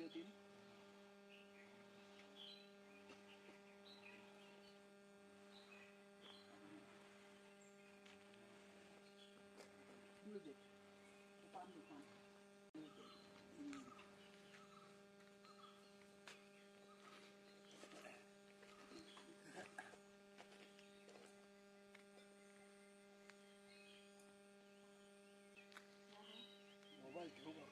पाहिजे होती. मोबाईल ठेवू का?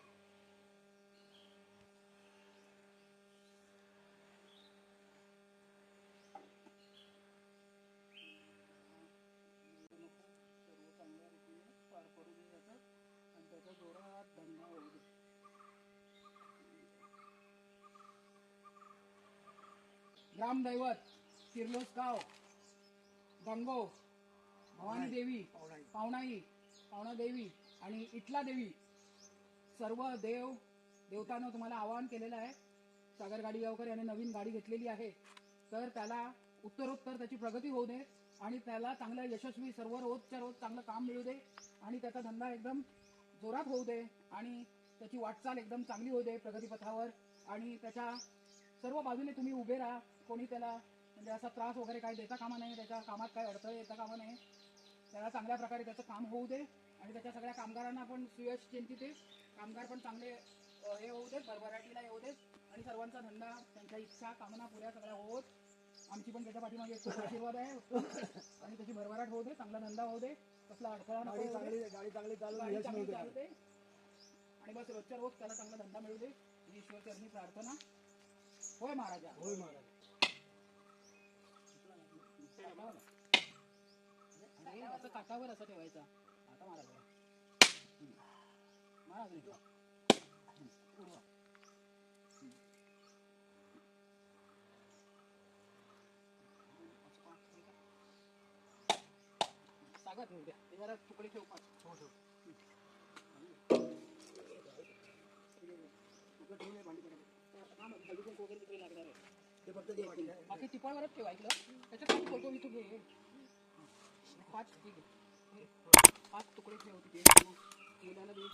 सर्व चांगल्या रीतीने पार पडू दे याचा आणि त्याचा जोरात धंदा होऊ दे. ग्रामदैवत किर्लोस्गाव गंगो भवानी देवी पावणा देवी आणि इटला देवी सर्व देव देवतांना तुम्हाला आवाहन केलेलं आहे. सागर गाडी गावकर याने नवीन गाडी घेतलेली आहे, तर त्याला उत्तरोत्तर त्याची प्रगती होऊ दे आणि त्याला चांगलं यशस्वी सर्व रोजच्या रोज चांगलं काम मिळू दे आणि त्याचा धंदा एकदम जोरात होऊ दे आणि त्याची वाटचाल एकदम चांगली होऊ दे प्रगतीपथावर. आणि त्याच्या सर्व बाजूने तुम्ही उभे राहा. कोणी त्याला म्हणजे असा त्रास वगैरे काही देता कामा नाही, त्याच्या कामात काही अडथळे येता कामा नाही. त्याला चांगल्या प्रकारे त्याचं काम होऊ दे आणि त्याच्या सगळ्या कामगारांना पण सुयश चिंतित कामगार पण चांगले हे होऊ देत, भरभराटीला येऊ देत आणि सर्वांचा धंदा त्यांच्या इच्छा कामना पुऱ्या सगळ्या होत. आमची पण त्याच्या पाठीमागे खूप आशीर्वाद आहे आणि त्याची भरभराट होऊ दे, चांगला धंदा होऊ दे, कसला अडथळा नको, गाडी चांगली चालू दे आणि बस रोजच्या रोज त्याला चांगला धंदा मिळू दे ही ईश्वर चरणी प्रार्थना. होय महाराजा, होय महाराज. अरे असं काटावर असं ठेवायचा आता महाराज महाराज नाही सागर ठेवू द्या, ते जरा तुकडे ठेव पाच. ठेवले भांडी वगैरे तिकडे लागणार आहे ते फक्त बाकी टिपाळवरच ठेव. ऐकलं त्याच्यात काही फोटो विटू घे. पाच ठीक आहे, 5 तुकडे ठेव तिथे मुलाला दे.